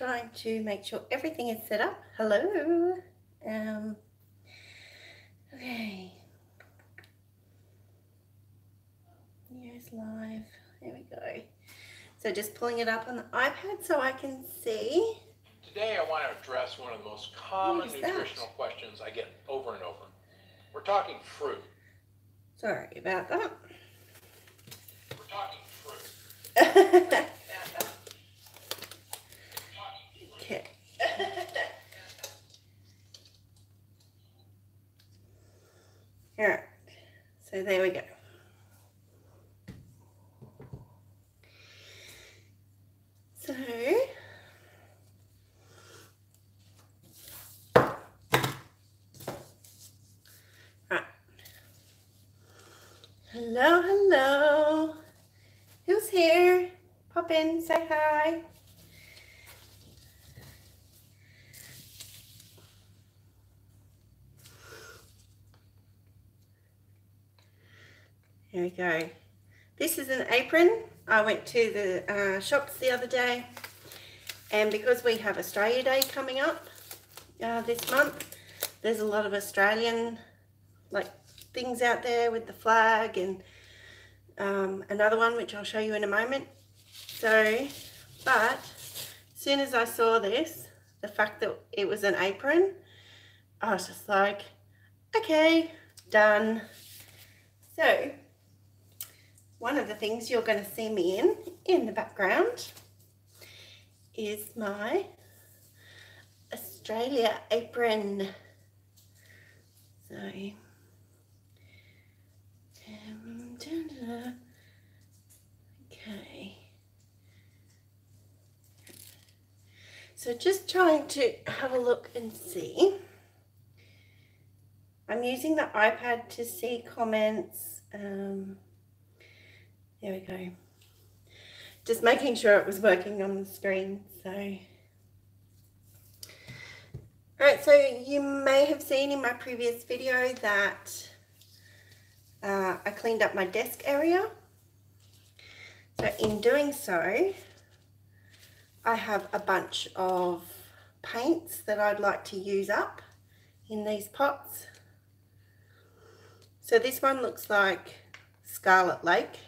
trying to make sure everything is set up. Hello. Okay. Here's live. There we go. So just pulling it up on the iPad so I can see. Today I want to address one of the most common nutritional questions I get over and over. We're talking fruit. Sorry about that. We're talking fruit. Okay. All right. So there we go. So right. Hello, hello. Who's here? Pop in, say hi. There we go. This is an apron. I went to the shops the other day, and because we have Australia Day coming up this month, there's a lot of Australian things out there with the flag and another one which I'll show you in a moment. So, but as soon as I saw this, the fact that it was an apron, I was just like, okay, done. So one of the things you're going to see me in the background is my Australia apron. So, okay. So just trying to have a look and see. I'm using the iPad to see comments. There we go. Just making sure it was working on the screen. So, alright, so you may have seen in my previous video that I cleaned up my desk area. So in doing so, I have a bunch of paints that I'd like to use up in these pots. So this one looks like Scarlet Lake.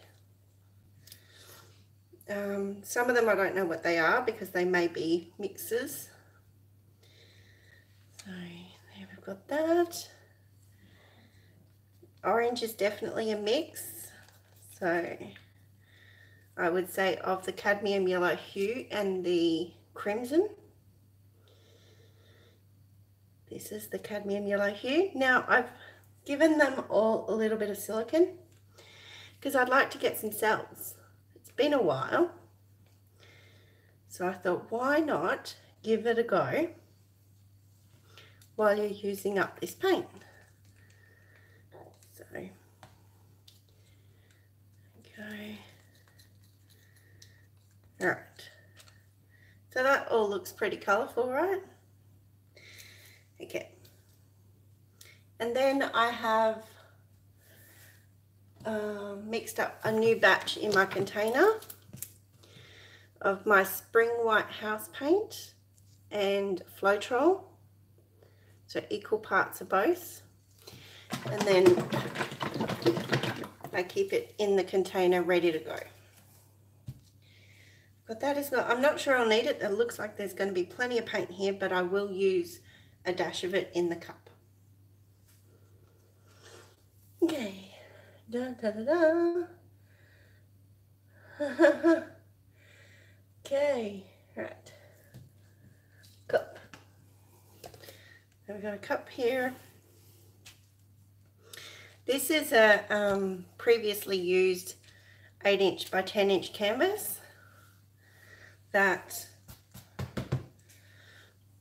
Some of them I don't know what they are because they may be mixes. So there we've got that. Orange is definitely a mix. So I would say of the cadmium yellow hue and the crimson. This is the cadmium yellow hue. Now I've given them all a little bit of silicone because I'd like to get some cells. It's been a while, so I thought, why not give it a go while you're using up this paint. So, okay. All right. So that all looks pretty colourful, right? Okay. And then I have mixed up a new batch in my container of my spring white house paint and Floetrol, so equal parts of both, and then I keep it in the container ready to go. But that is not, I'm not sure I'll need it. It looks like there's going to be plenty of paint here, but I will use a dash of it in the cup. Okay. Da, da, da, da. Okay, right. Cup. Then we've got a cup here. This is a previously used 8" by 10" canvas that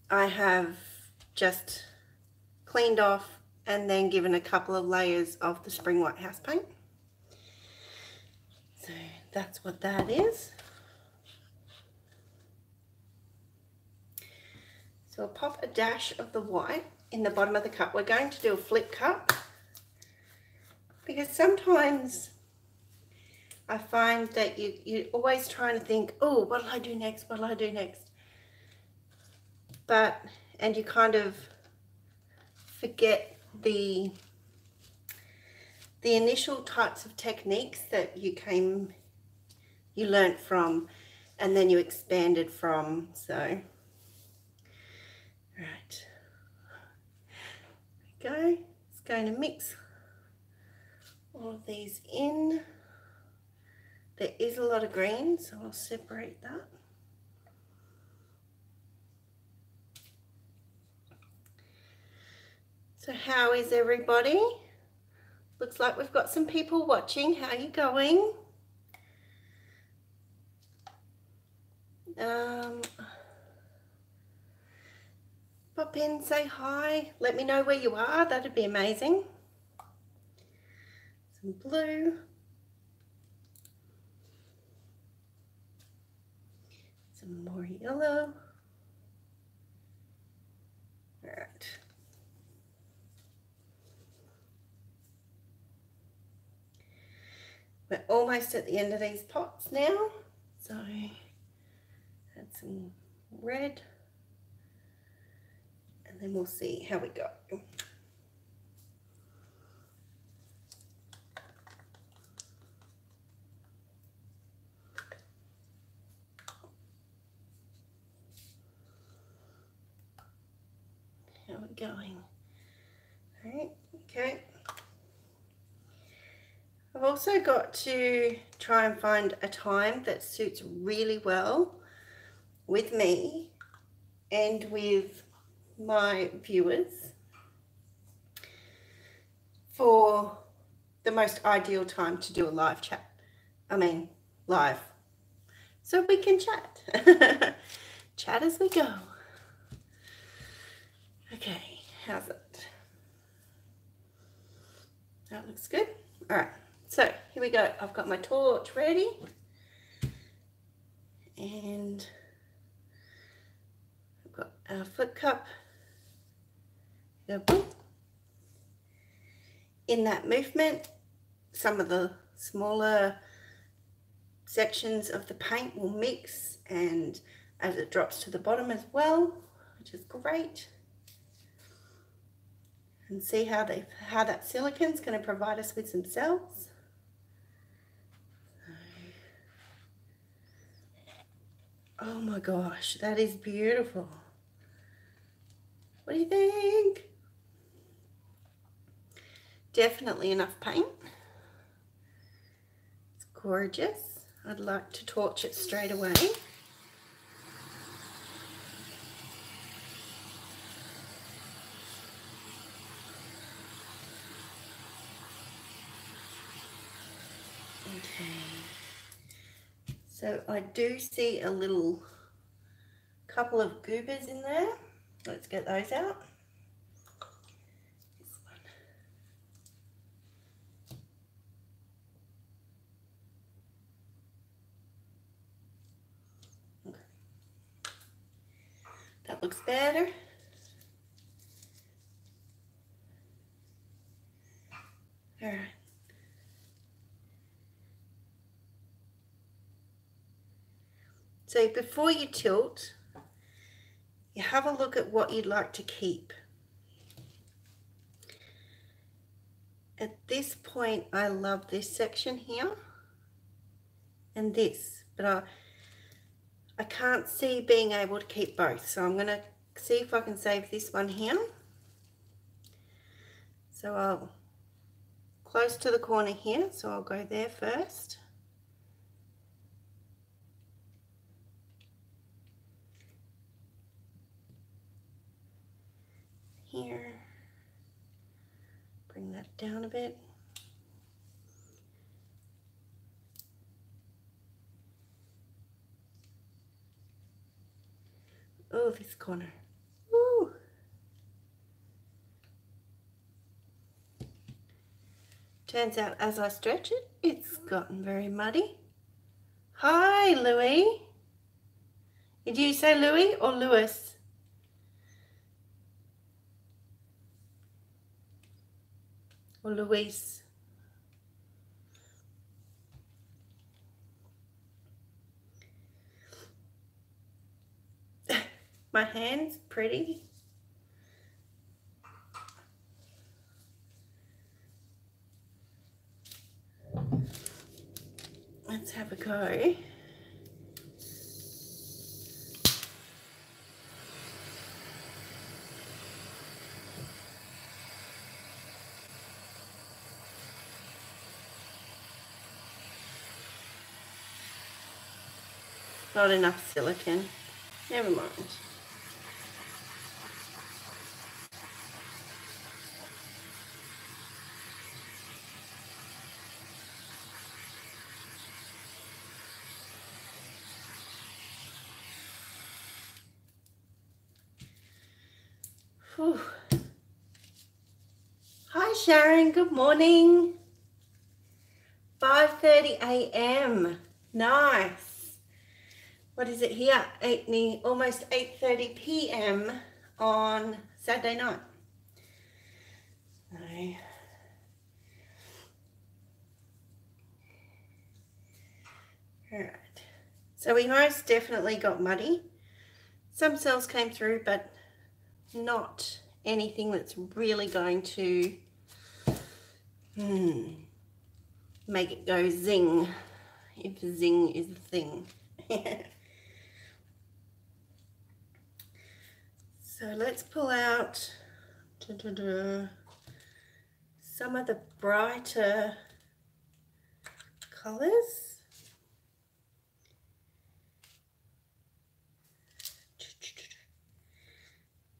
I have just cleaned off and then given a couple of layers of the spring white house paint. So that's what that is. So I'll pop a dash of the white in the bottom of the cup. We're going to do a flip cup because sometimes I find that you're always trying to think, oh, what'll I do next? What'll I do next? and you kind of forget the initial types of techniques that you learnt from, and then you expanded from. So, right, there we go. It's going to mix all of these in. There is a lot of green, so I'll separate that. So how is everybody? Looks like we've got some people watching. How are you going? Pop in, say hi. Let me know where you are. That'd be amazing. Some blue. Some more yellow. All right. We're almost at the end of these pots now. So add some red. And then we'll see how we go. How are we going? All right, okay. I've also got to try and find a time that suits really well with me and with my viewers for the most ideal time to do a live chat. I mean, live. So we can chat. Chat as we go. Okay, how's it? That looks good. All right, so here we go. I've got my torch ready. And I've got our flip cup. Go boom. In that movement, some of the smaller sections of the paint will mix, and as it drops to the bottom as well, which is great. And see how that silicone is going to provide us with some cells. Oh my gosh, that is beautiful. What do you think? Definitely enough paint. It's gorgeous. I'd like to torch it straight away. Okay, so I do see a couple of goobers in there. Let's get those out. This one. Okay. That looks better. All right. So before you tilt, you have a look at what you'd like to keep. At this point, I love this section here and this, but I can't see being able to keep both. So I'm going to see if I can save this one here. So I'll close to the corner here, so I'll go there first. Here, bring that down a bit. Oh, this corner. Woo. Turns out as I stretch it, it's gotten very muddy. Hi, Louie. Did you say Louie or Lewis? Or Louise? my hands pretty. Let's have a go. Not enough silicone. Never mind. Whew. Hi Sharon, good morning. 5:30 a.m. Nice. What is it here? Almost 8:30 p.m. on Saturday night. No. Alright. So we most definitely got muddy. Some cells came through, but not anything that's really going to make it go zing, if zing is the thing. So let's pull out some of the brighter colors.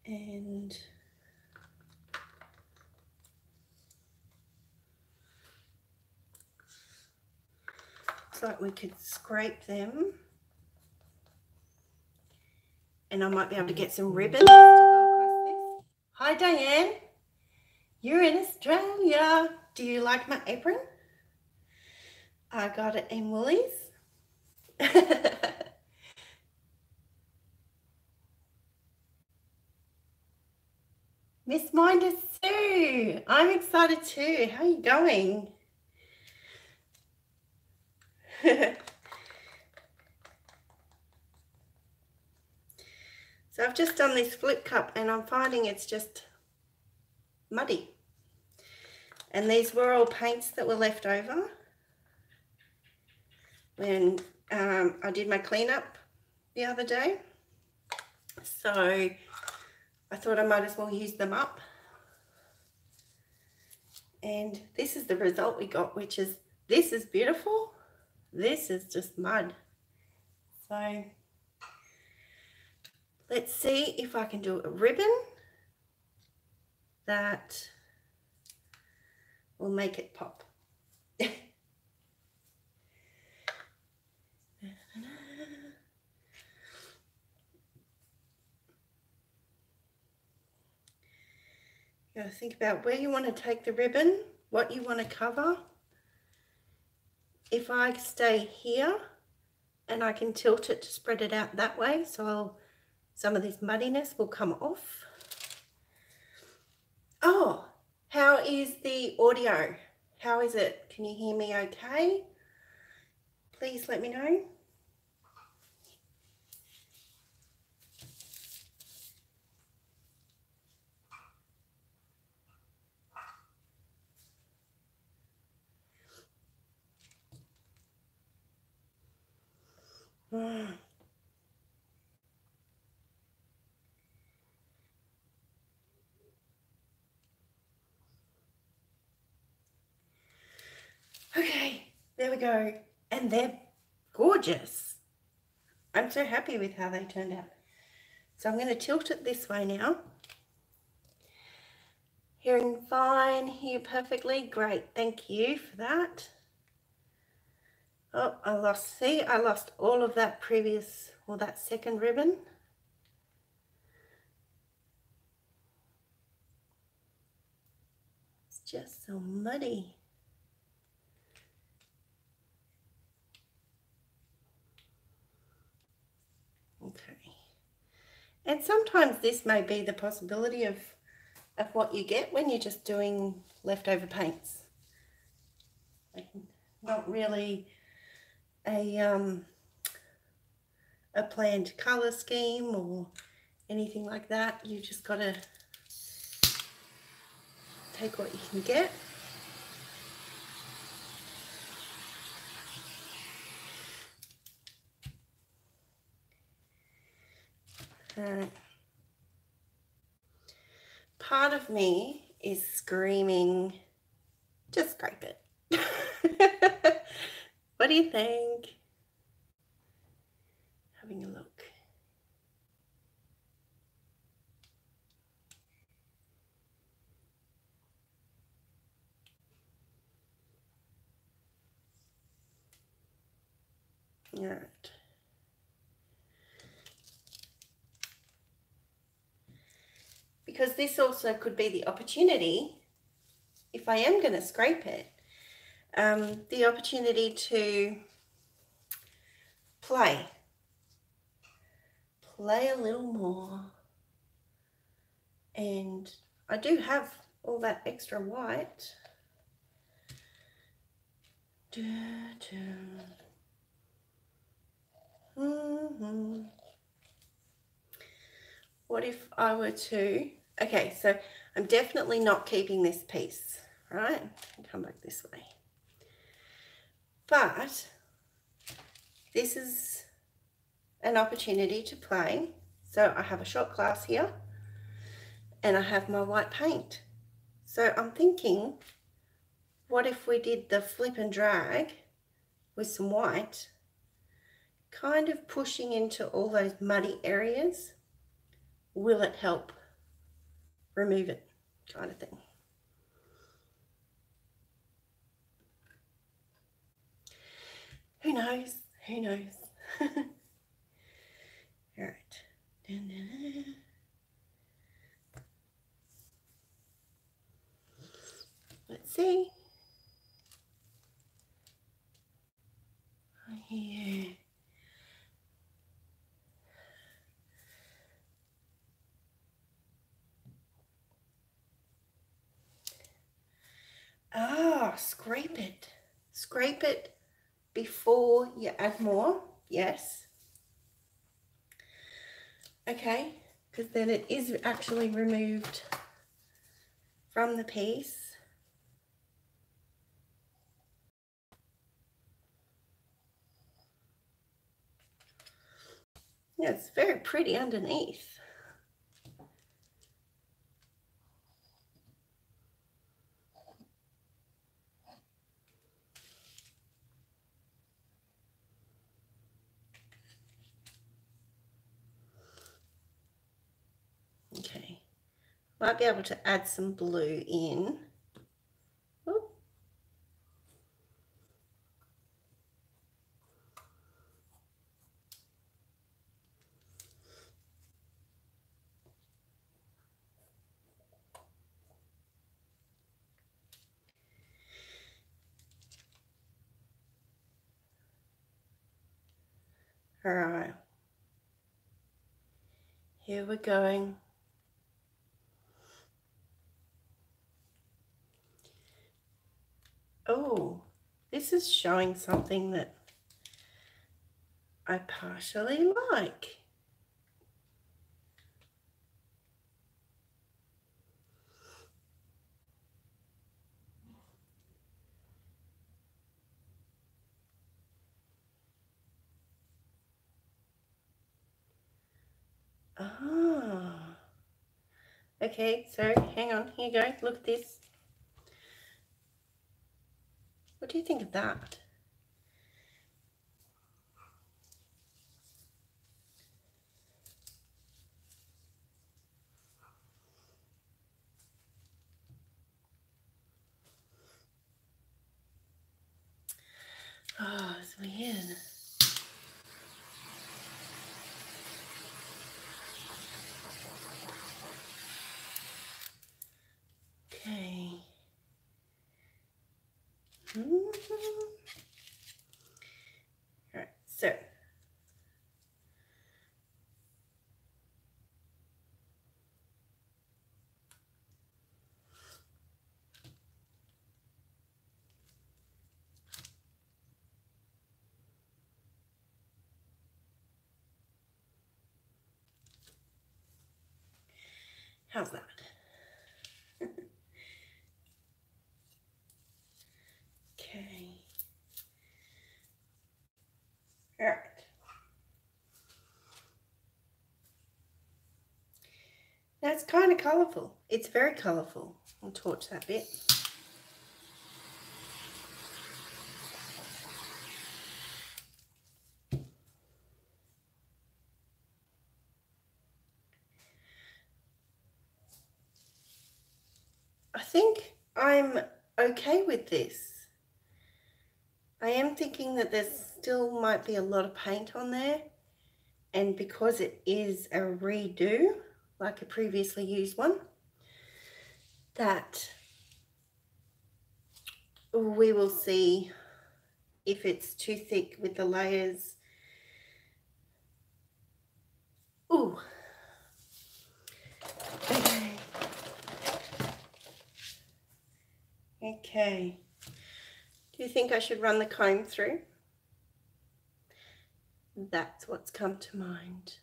And looks like we could scrape them. And I might be able to get some ribbons to go across this. Hi Diane, you're in Australia. Do you like my apron? I got it in Woolies. Miss Minders Sue, I'm excited too. How are you going? So I've just done this flip cup and I'm finding it's just muddy. And these were all paints that were left over when I did my cleanup the other day. So I thought I might as well use them up. And this is the result we got, which is, this is beautiful. This is just mud. So let's see if I can do a ribbon that will make it pop. You gotta think about where you want to take the ribbon, what you want to cover. If I stay here and I can tilt it to spread it out that way, so some of this muddiness will come off. Oh, how is the audio? How is it? Can you hear me okay? Please let me know. Okay, there we go. And they're gorgeous. I'm so happy with how they turned out. So I'm going to tilt it this way now. Hearing fine, hear perfectly. Great, thank you for that. Oh, I lost all of that previous, or that second ribbon. It's just so muddy. Okay. And sometimes this may be the possibility of what you get when you're just doing leftover paints. Not really a planned colour scheme or anything like that. You just got to take what you can get. Part of me is screaming, just scrape it. What do you think? Having a look. All right. Because this also could be the opportunity, if I am going to scrape it, the opportunity to play a little more. And I do have all that extra white. What if I were to, okay, so I'm definitely not keeping this piece, right? Come back this way. But this is an opportunity to play. So I have a shot glass here and I have my white paint. So I'm thinking, what if we did the flip and drag with some white, kind of pushing into all those muddy areas? Will it help remove it, kind of thing? Who knows? Who knows? All right. Let's see. Here. Ah, scrape it. Scrape it before you add more. Yes. Okay, because then it is actually removed from the piece. Yeah, it's very pretty underneath. Okay, might be able to add some blue in. Ooh. All right, here we're going. Oh, this is showing something that I partially like. Ah. Okay, so hang on, here you go, look at this. What do you think of that? Oh, it's weird. Okay. All right, so How's that? Okay. All right. Now it's kind of colourful. It's very colourful. I'll torch that bit. I think I'm okay with this. I am thinking that there still might be a lot of paint on there, and because it is a redo, like a previously used one, that we will see if it's too thick with the layers. Ooh. Okay. Okay. Do you think I should run the comb through? That's what's come to mind.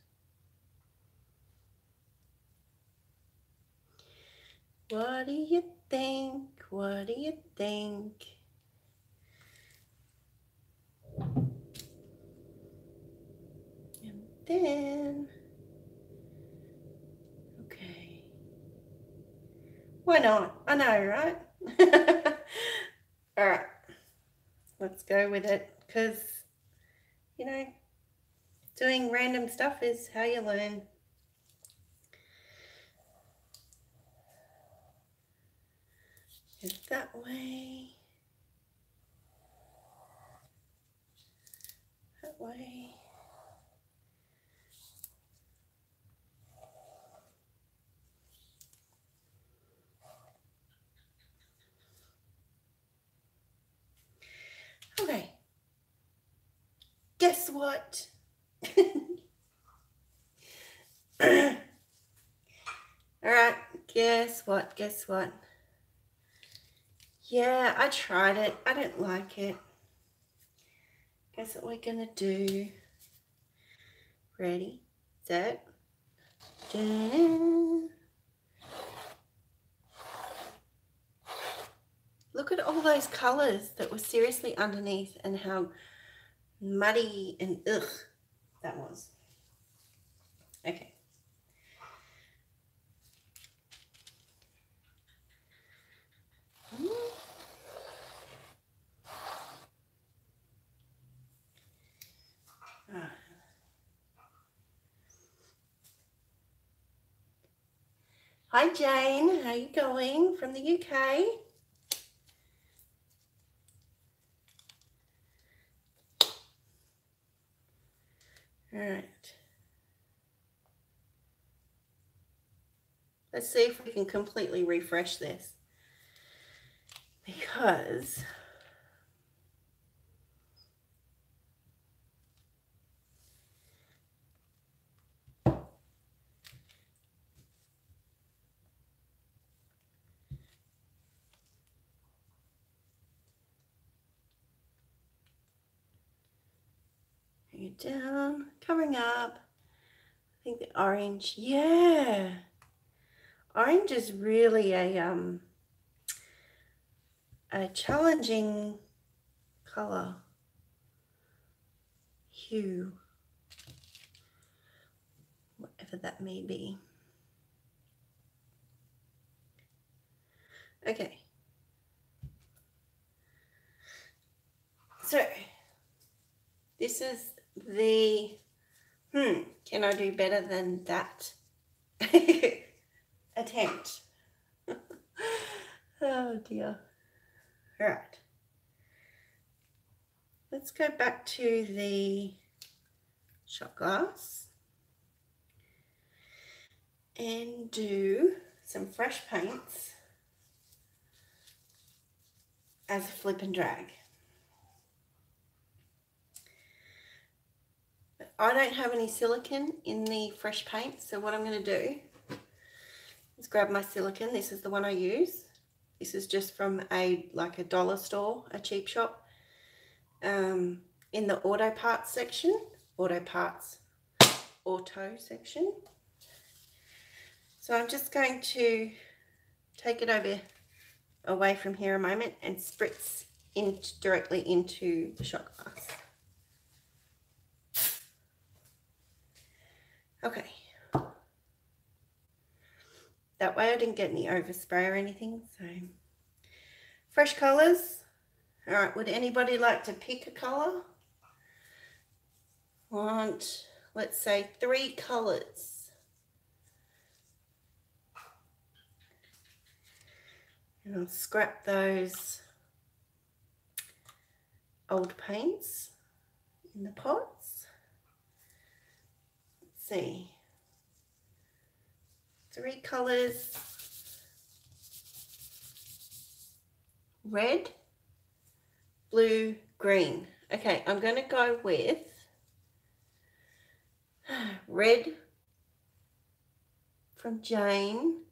What do you think? What do you think? And then, okay. Why not? I know, right? All right. Let's go with it, because, you know, doing random stuff is how you learn. It's that way. That way. Okay. Guess what? All right. Guess what? Guess what? Yeah, I tried it. I didn't like it. Guess what we're gonna do? Ready, set, dun. Look at all those colors that were seriously underneath and how muddy and ugh that was. Okay. Hi Jane, how you going from the UK? All right. Let's see if we can completely refresh this, because bring it down, covering up. I think the orange, yeah. Orange is really a challenging color, hue, whatever that may be. Okay. So, this is the, can I do better than that attempt? Oh dear. All right. Let's go back to the shot glass and do some fresh paints as a flip and drag. I don't have any silicone in the fresh paint, so what I'm going to do is grab my silicone. This is the one I use. This is just from a dollar store, a cheap shop, in the auto parts section, auto section. So I'm just going to take it away from here a moment and spritz directly into the shot glass. Okay. That way I didn't get any overspray or anything. So fresh colours. All right, would anybody like to pick a colour? Want, let's say, 3 colours. And I'll scrap those old paints in the pots. Let's see. 3 colours. Red, blue, green. Okay, I'm going to go with red from Jane,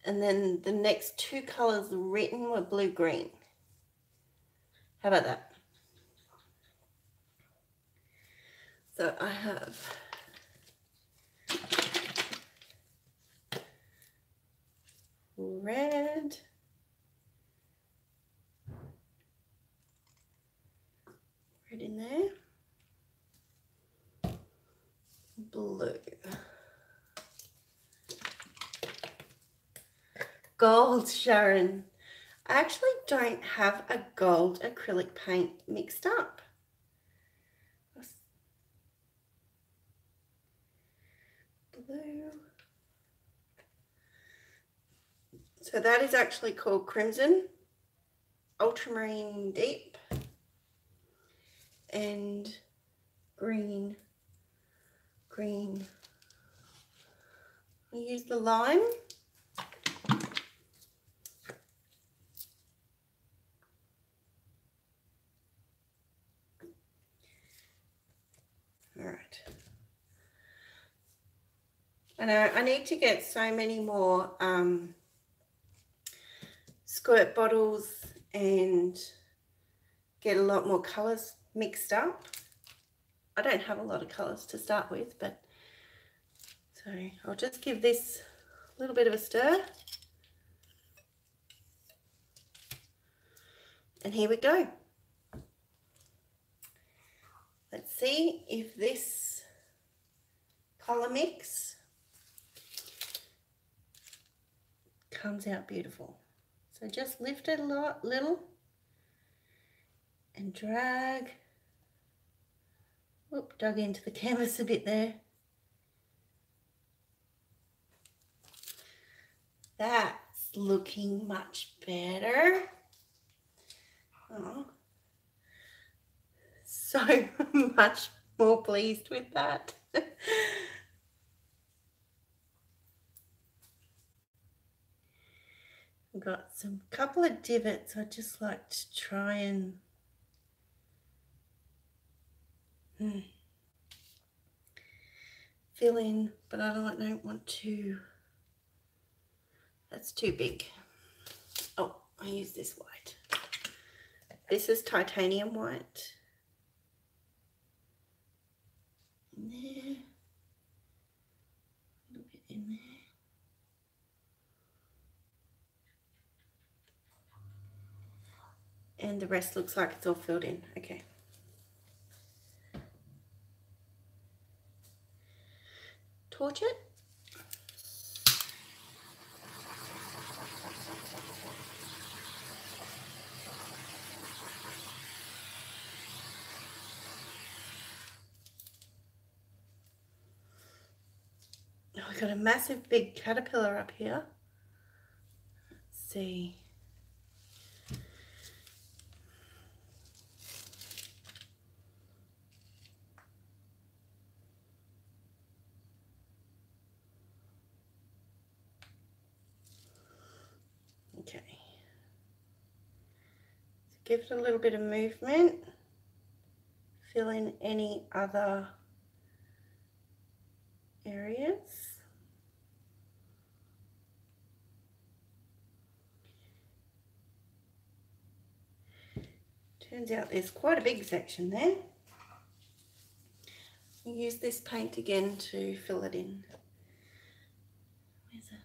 and then the next 2 colours written were blue, green. How about that? So I have red, in there, blue, gold, Sharon. I actually don't have a gold acrylic paint mixed up. Blue. So that is actually called Crimson, Ultramarine Deep, and green. I use the lime. All right. And I need to get so many more squirt bottles and get a lot more colours mixed up. I don't have a lot of colours to start with, but so I'll just give this a little bit of a stir. And here we go. Let's see if this colour mix comes out beautiful. So just lift it a little and drag. Whoop, dug into the canvas a bit there. That's looking much better. Oh, so much more pleased with that. I've got some couple of divots I'd just like to try and fill in, but I don't want to. That's too big. Oh, I use this white. This is titanium white. In there. A little bit in there. And the rest looks like it's all filled in. Okay. Torch it. Oh, we've got a massive big caterpillar up here. Let's see. Okay. So give it a little bit of movement. Fill in any other areas. Turns out there's quite a big section there. Use this paint again to fill it in. Where's it?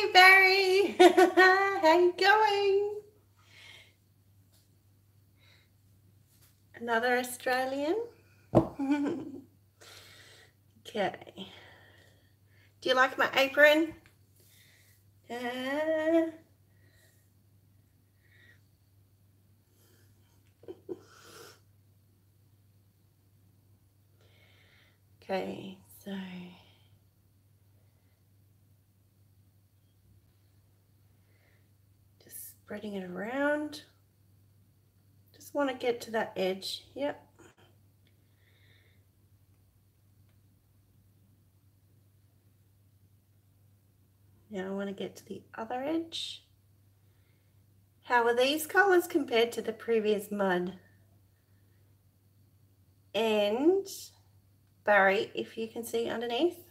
Hey Barry, how you going? Another Australian. Okay. Do you like my apron? Okay, so just spreading it around. Just want to get to that edge. Yep. Now I want to get to the other edge. How are these colors compared to the previous Mudddd? And Barry, if you can see underneath,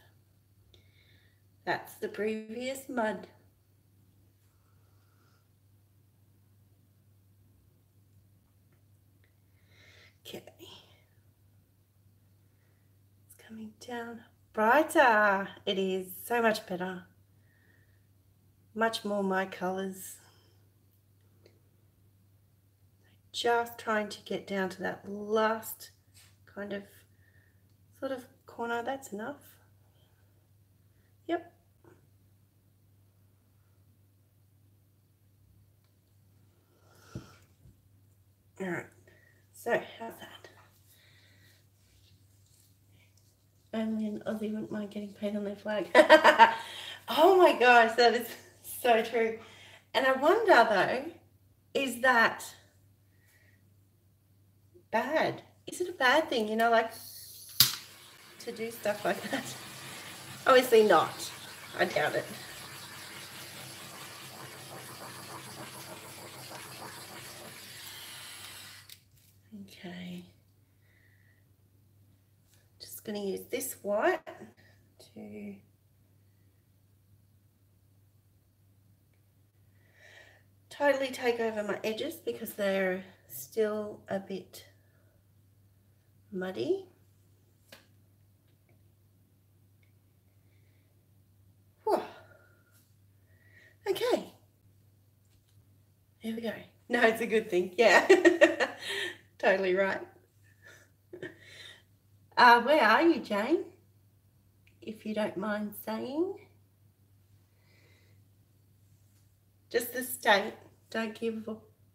that's the previous Mudddd. Okay. It's coming down brighter. It is so much better. Much more my colors. Just trying to get down to that last kind of sort of corner. That's enough. Yep. All right. So how's that? Only an Aussie wouldn't mind getting paid on their flag. Oh my gosh, that is so true. And I wonder though, is that bad? Is it a bad thing, you know, like to do stuff like that? Obviously not. I doubt it. Okay. Just going to use this white to totally take over my edges because they're still a bit muddy. Whew. Okay. There we go. No, it's a good thing. Yeah. Totally right. Where are you, Jane? If you don't mind saying. Just the state. Don't give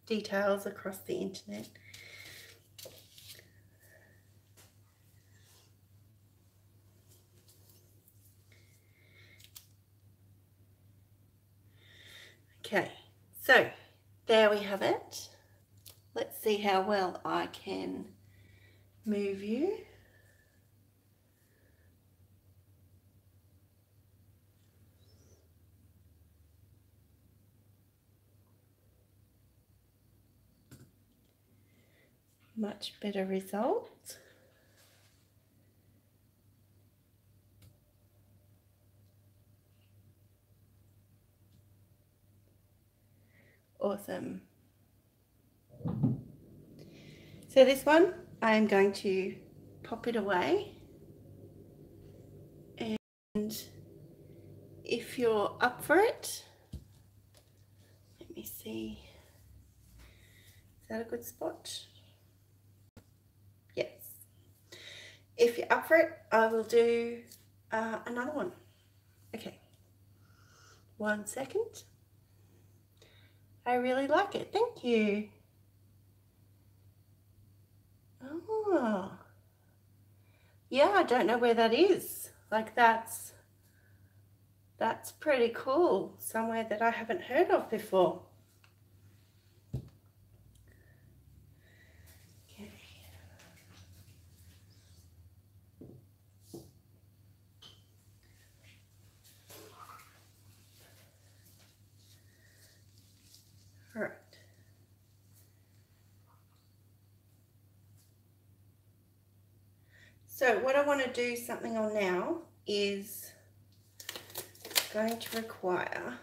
details across the internet. Okay, so there we have it. Let's see how well I can move you. Much better result. Awesome. So this one, I'm going to pop it away. And if you're up for it, let me see. Is that a good spot? Yes. If you're up for it, I will do another one. Okay. 1 second. I really like it. Thank you. Oh. Yeah, I don't know where that is. Like that's pretty cool. Somewhere that I haven't heard of before. Okay. All right. So what I want to do something on now is going to require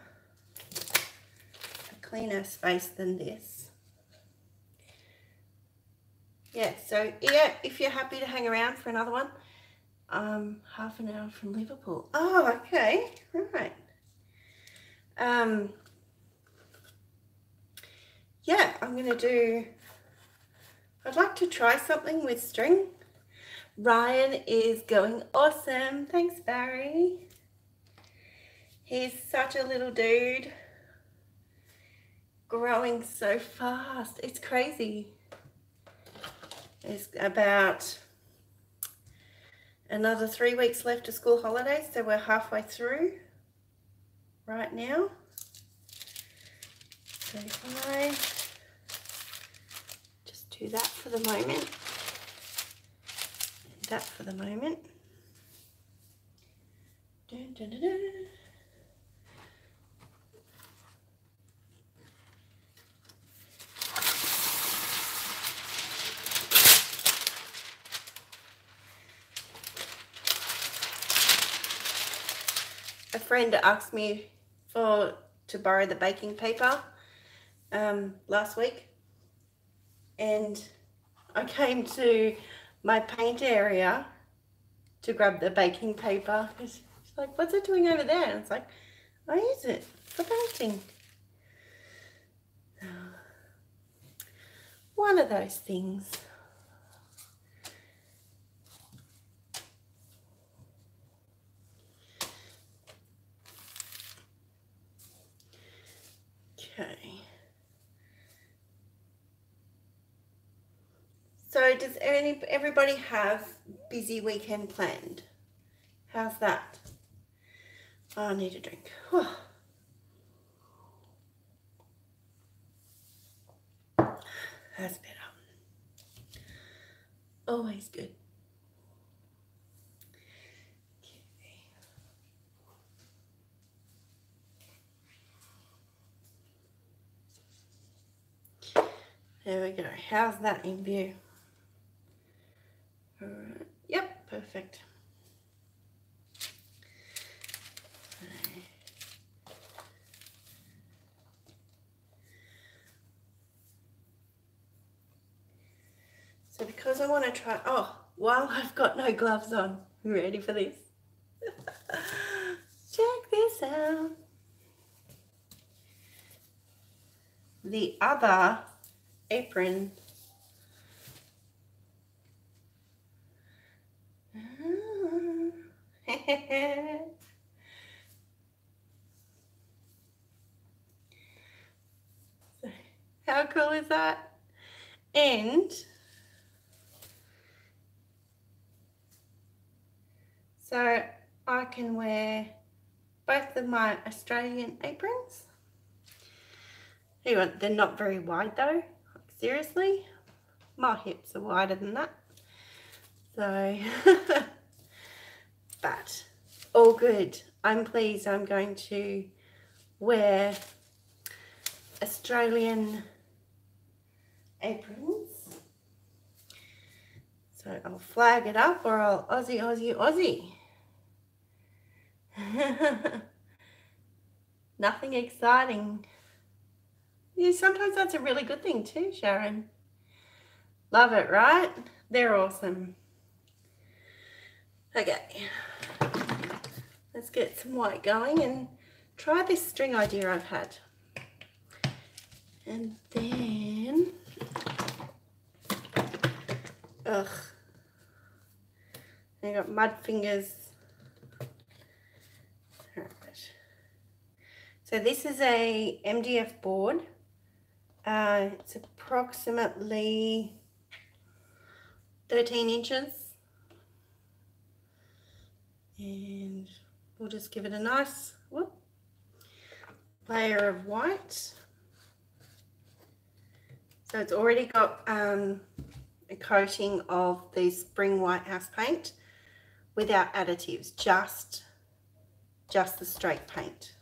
a cleaner space than this. Yeah, so yeah, if you're happy to hang around for another one, half an hour from Liverpool. Oh, okay, right. Yeah, I'd like to try something with string. Ryan is going awesome. Thanks, Barry. He's such a little dude. Growing so fast. It's crazy. There's about another 3 weeks left of school holidays, so we're halfway through right now. So if I just do that for the moment, and that for the moment. Dun, dun, dun, dun. A friend asked me to borrow the baking paper last week, and I came to my paint area to grab the baking paper. She's like, "What's it doing over there?" And it's like, I use it for painting. One of those things. Okay. So does everybody have busy weekend planned? How's that? Oh, I need a drink. Whew. That's better. Always good. There we go. How's that in view? All right. Yep, perfect. So because I want to try, while I've got no gloves on, you ready for this? Check this out. The other apron. How cool is that? And so I can wear both of my Australian aprons. Anyway, they're not very wide though. Seriously, my hips are wider than that. So, but all good. I'm pleased. I'm going to wear Australian aprons. So I'll flag it up, or I'll Aussie, Aussie, Aussie. Nothing exciting. Yeah, sometimes that's a really good thing too, Sharon. Love it, right? They're awesome. Okay, let's get some white going and try this string idea I've had. And then, I got mud fingers. All right. So this is a MDF board. It's approximately 13 inches. And we'll just give it a nice layer of white. So it's already got a coating of the spring white house paint without additives, just the straight paint.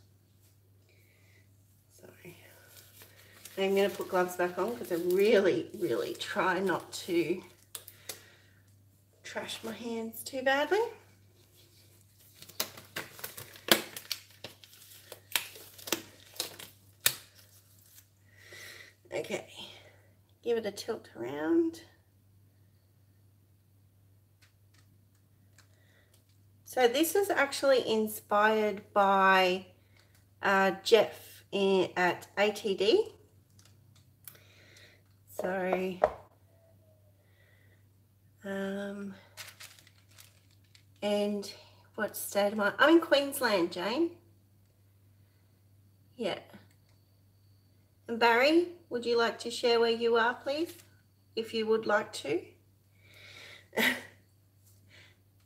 So I'm going to put gloves back on because I really, really try not to trash my hands too badly. Okay, give it a tilt around. So this is actually inspired by Jeff at ATD. So, and what state am I? I'm in Queensland, Jane. Yeah. And Barry, would you like to share where you are, please? If you would like to.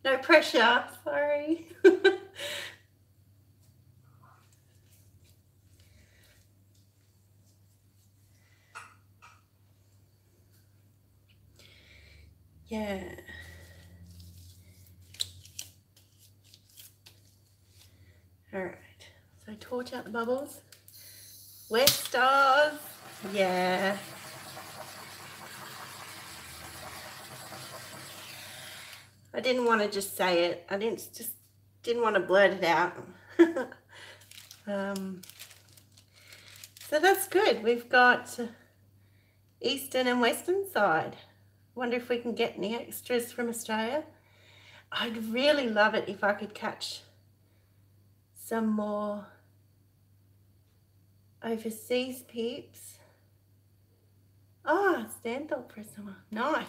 No pressure, sorry. Yeah. All right. So torch out the bubbles. We're stars. Yeah. I didn't want to just say it. I didn't want to blurt it out. So that's good. We've got eastern and western side. Wonder if we can get any extras from Australia. I'd really love it if I could catch some more overseas peeps. Ah, Stanthorpe for summer. Nice.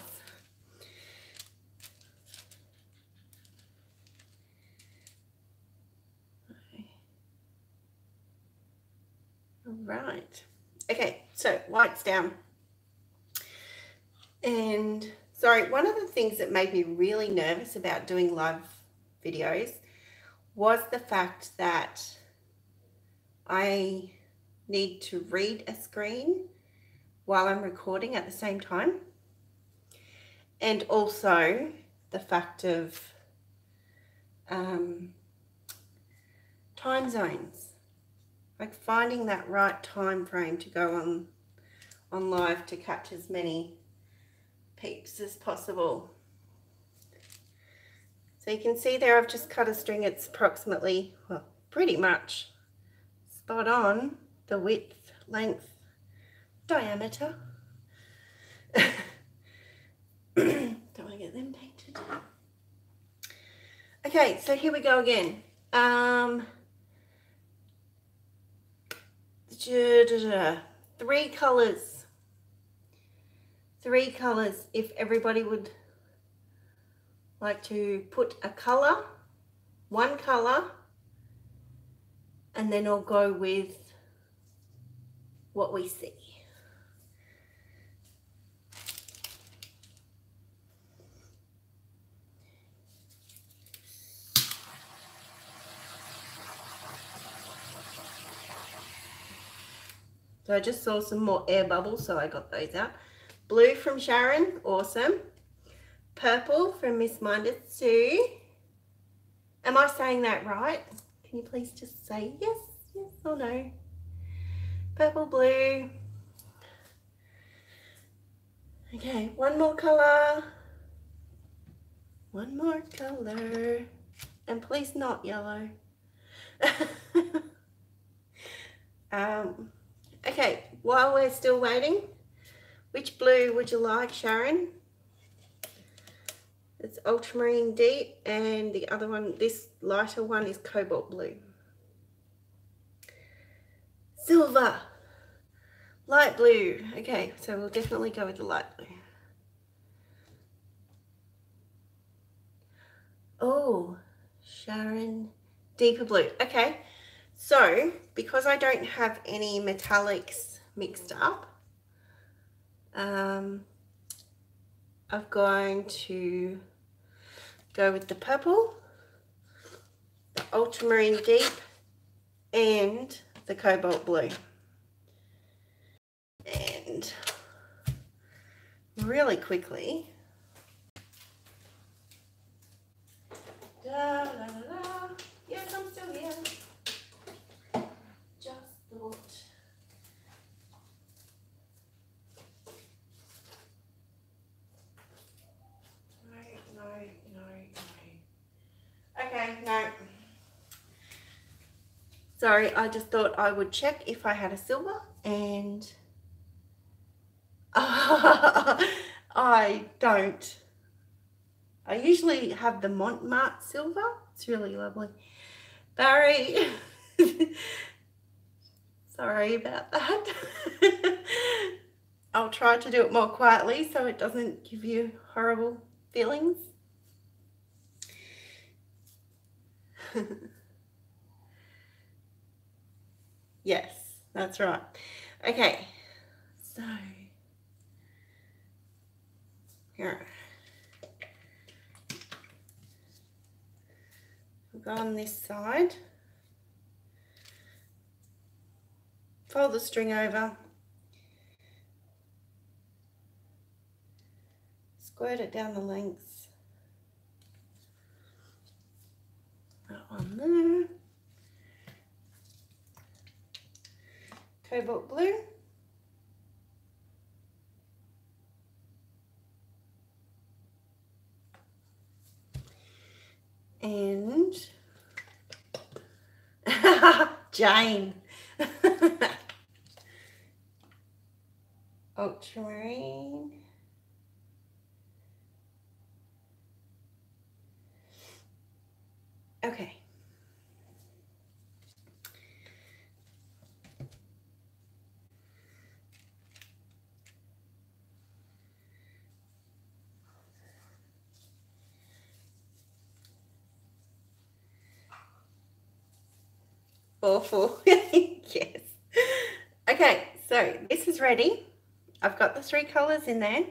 All right. Okay, so lights down. And sorry, one of the things that made me really nervous about doing live videos was the fact that I need to read a screen while I'm recording at the same time. And also the fact of time zones. Like finding that right time frame to go on live to catch as many peeps as possible. So you can see there I've just cut a string. It's approximately, well, pretty much spot on the width, length, diameter. Don't want to get them painted. Okay, so here we go again. 3 colors. 3 colors. If everybody would like to put a color, 1 color, and then I'll go with what we see. So I just saw some more air bubbles, so I got those out. Blue from Sharon, awesome. Purple from Miss Minded Sue. Am I saying that right? Can you please just say yes, yes or no? Purple, blue. Okay, 1 more color. 1 more color. And please not yellow. Okay, while we're still waiting, which blue would you like, Sharon? It's ultramarine deep, and the other one, this lighter one, is cobalt blue. Silver, light blue. Okay, so we'll definitely go with the light blue. Oh, Sharon, deeper blue. Okay, so because I don't have any metallics mixed up, I'm going to go with the purple, the ultramarine deep, and the cobalt blue. And really quickly, da, da, da, da. Yes, I'm still here. Just thought. No. Okay, no. Sorry, I just thought I would check if I had a silver, and I don't. I usually have the Montmartre silver. It's really lovely. Barry, Sorry about that. I'll try to do it more quietly so it doesn't give you horrible feelings. Yes, that's right. Okay, so here. We'll go on this side. Fold the string over. Squirt it down the lengths. That one there. Cobalt blue. And Jane. Ultramarine. Okay. Awful. Yes. Okay, so this is ready. I've got the 3 colours in there.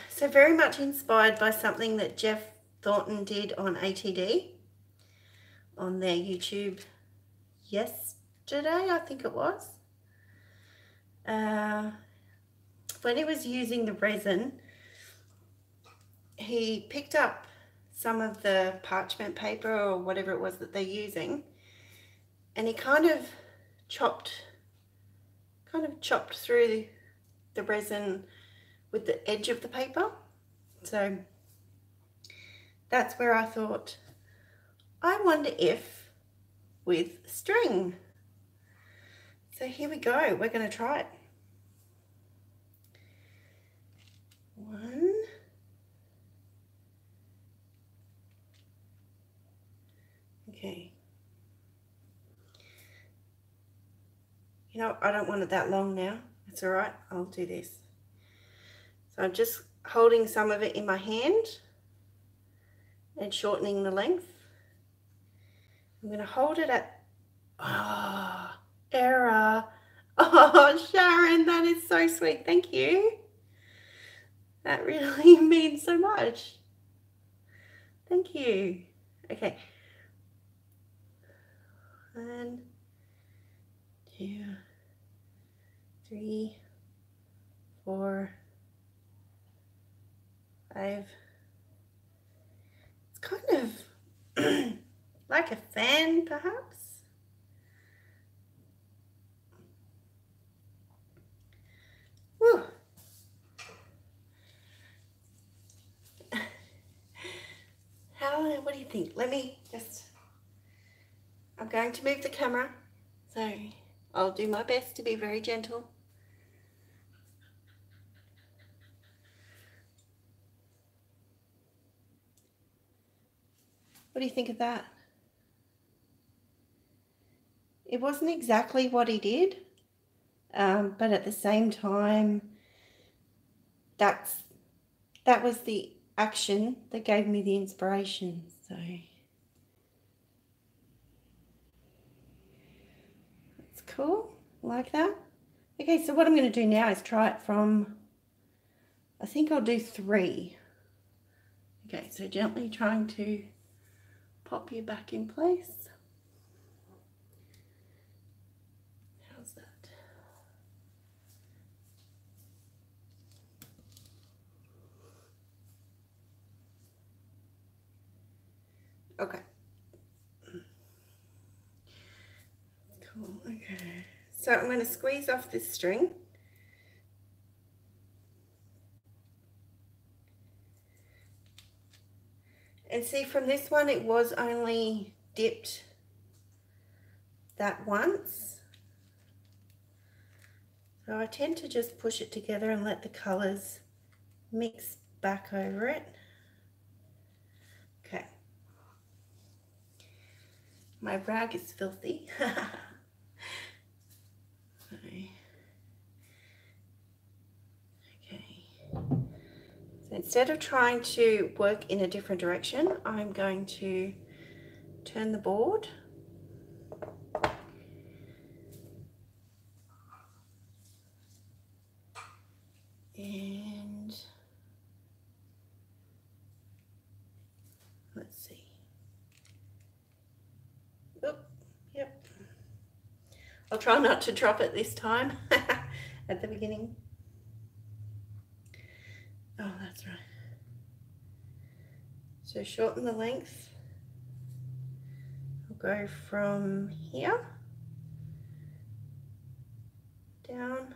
So very much inspired by something that Jeff Thornton did on ATD on their YouTube yesterday, I think it was. When he was using the resin, he picked up some of the parchment paper or whatever it was that they're using, and he kind of chopped through the resin with the edge of the paper. So that's where I thought, I wonder if with string. So here we go, we're going to try it. 1, okay. You know, I don't want it that long now. It's all right, I'll do this. So I'm just holding some of it in my hand and shortening the length. I'm going to hold it at, error. Oh, Sharon, that is so sweet. Thank you. That really means so much. Thank you. Okay. 1, 2, 3, 4, 5. It's kind of like a fan, perhaps. Woo. What do you think? Let me just, I'm going to move the camera, so I'll do my best to be very gentle. What do you think of that? It wasn't exactly what he did, but at the same time, that was the action that gave me the inspiration. So that's cool, like that. Okay, so what I'm going to do now is try it from, I think I'll do 3. Okay, so gently trying to pop you back in place. How's that? Okay. Cool, okay. So I'm going to squeeze off this string. And see, from this one, it was only dipped that once. So I tend to just push it together and let the colours mix back over it. Okay. My rag is filthy. instead of trying to work in a different direction, I'm going to turn the board. And let's see. Oop, yep. I'll try not to drop it this time at the beginning. Oh, that's right. So shorten the length. I'll go from here down,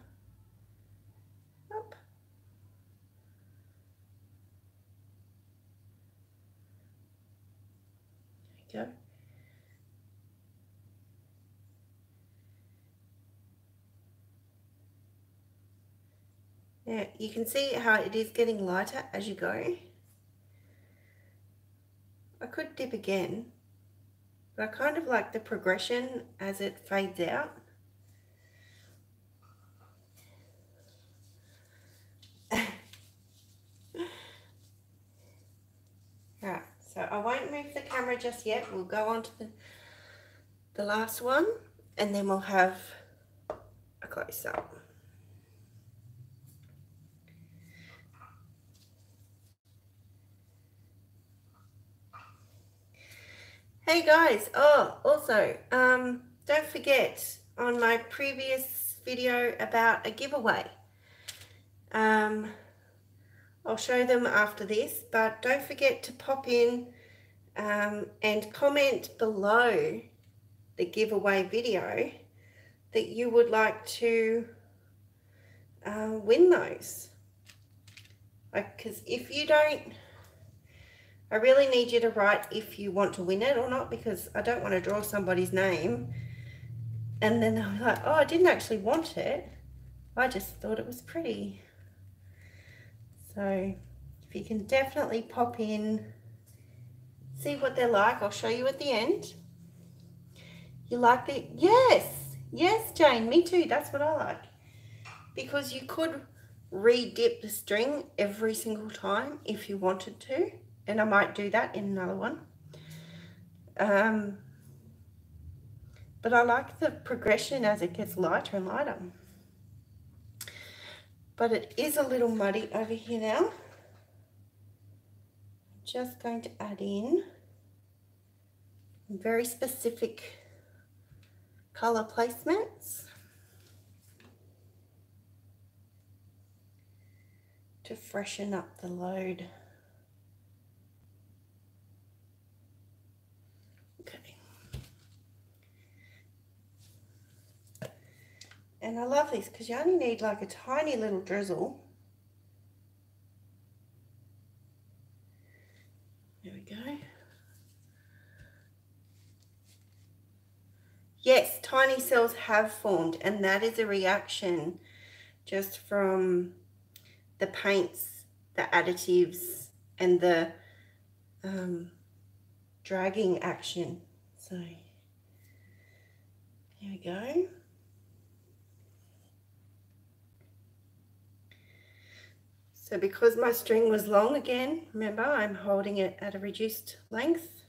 up. There we go. Now you can see how it is getting lighter as you go. I could dip again, but I kind of like the progression as it fades out. Right, so I won't move the camera just yet. We'll go on to the last one, and then we'll have a close-up. Hey guys, oh, also, don't forget on my previous video about a giveaway. I'll show them after this, but don't forget to pop in and comment below the giveaway video that you would like to win those. Because if you don't, I really need you to write if you want to win it or not, because I don't want to draw somebody's name and then they'll be like, oh, I didn't actually want it. I just thought it was pretty. So if you can definitely pop in, see what they're like. I'll show you at the end. You like the, yes, Jane, me too. That's what I like. Because you could re-dip the string every single time if you wanted to. And I might do that in another one. But I like the progression as it gets lighter and lighter. But it is a little muddy over here now. I'm just going to add in very specific color placements to freshen up the load. Okay. And I love this because you only need like a tiny little drizzle. There we go. Yes, tiny cells have formed, and that is a reaction just from the paints, the additives, and the dragging action. So here we go. So because my string was long again, remember I'm holding it at a reduced length.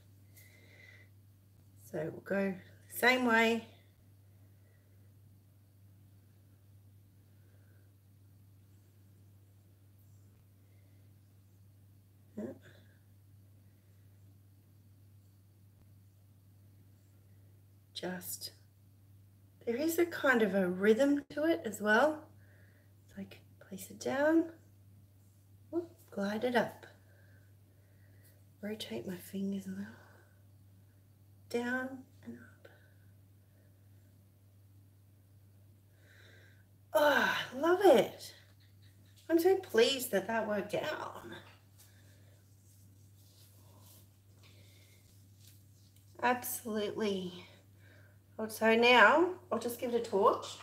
So we'll go the same way. Just, there is a kind of a rhythm to it as well. So I can place it down, whoop, glide it up, rotate my fingers a little, down and up. Oh, I love it. I'm so pleased that that worked out. Absolutely. So now I'll just give it a torch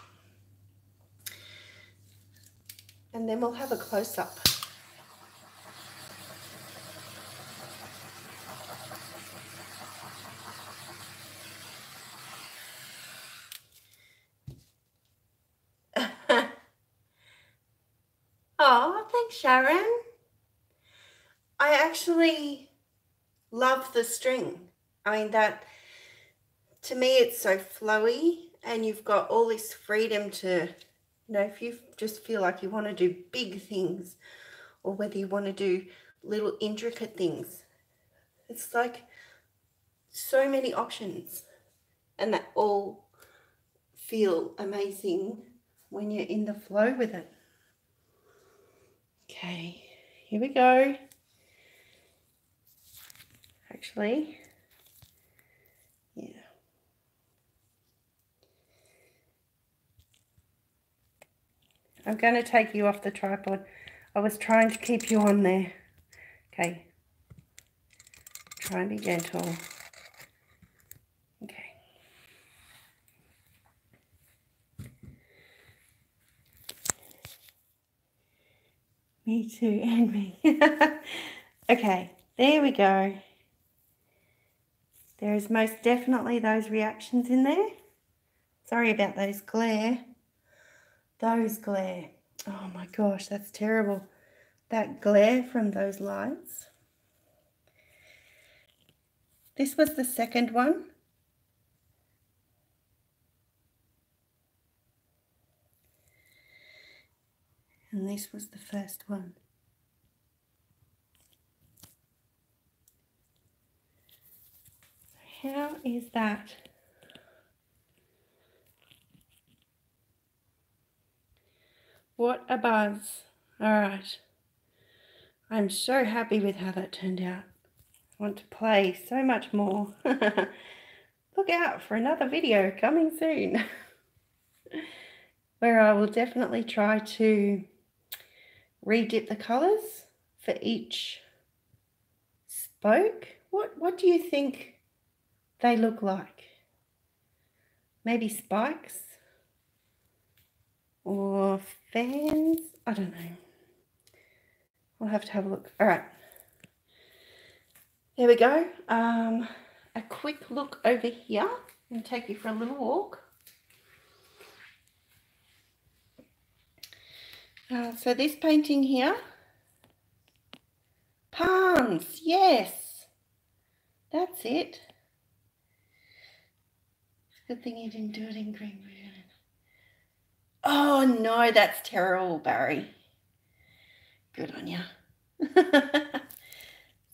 and then we'll have a close-up. Oh, thanks, Sharon. actually love the string. I mean, that, to me, it's so flowy, and you've got all this freedom to, you know, if you just feel like you want to do big things, or whether you want to do little intricate things. It's like so many options, and that all feel amazing when you're in the flow with it. Okay, here we go. Actually, yeah. I'm going to take you off the tripod. I was trying to keep you on there. Okay. Try and be gentle. Okay. Me too, and me. Okay, there we go. There is most definitely those reactions in there. Sorry about those glare. Those glare. Oh my gosh, that's terrible. That glare from those lights. This was the second one. And this was the first one. How is that? What a buzz. All right. I'm so happy with how that turned out. I want to play so much more. Look out for another video coming soon where I will definitely try to re-dip the colours for each spoke. What do you think they look like? Maybe spikes or fans? I don't know. We'll have to have a look. All right. There we go. A quick look over here. I'm going to take you for a little walk. So this painting here, palms, yes, that's it. Good thing you didn't do it in green. Oh no, that's terrible, Barry. Good on you.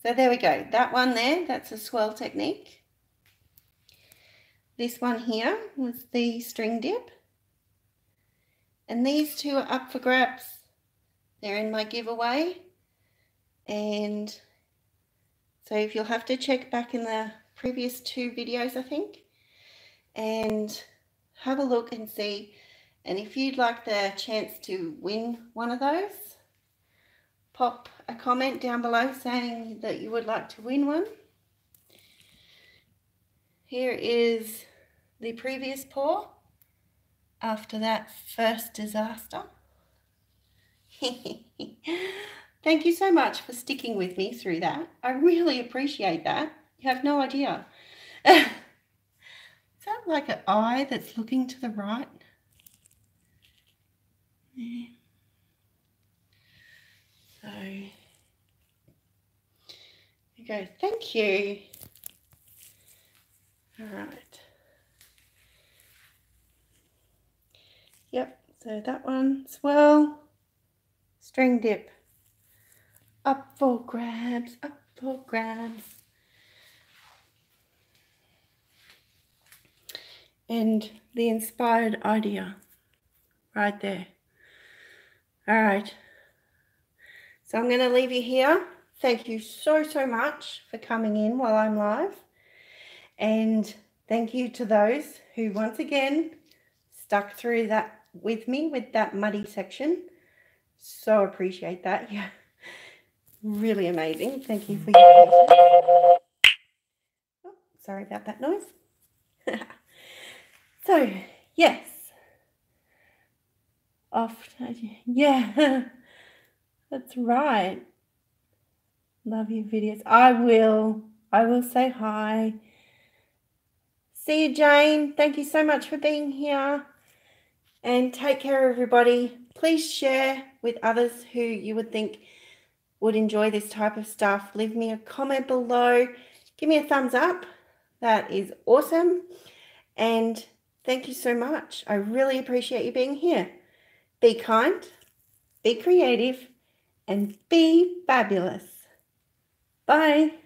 So there we go. That one there, that's a swirl technique. This one here was the string dip. And these two are up for grabs. They're in my giveaway. And so if you'll have to check back in the previous 2 videos, I think, and have a look and see. And if you'd like the chance to win one of those, pop a comment down below saying that you would like to win one. Here is the previous pour after that first disaster. Thank you so much for sticking with me through that. I really appreciate that. You have no idea. Is that like an eye that's looking to the right? Yeah. So, there you go. Thank you. All right. Yep, so that one, swirl, string dip. Up for grabs, up for grabs. And the inspired idea right there. All right. So I'm going to leave you here. Thank you so much for coming in while I'm live. And thank you to those who once again stuck through that with me with that muddy section. So appreciate that. Yeah. Really amazing. Thank you for your patience. Oh, sorry about that noise. So, yes. Yeah, that's right. Love your videos. I will say hi. See you, Jane. Thank you so much for being here. And take care, everybody. Please share with others who you would think would enjoy this type of stuff, leave me a comment below. Give me a thumbs up. That is awesome. And thank you so much. I really appreciate you being here. Be kind, be creative, and be fabulous. Bye.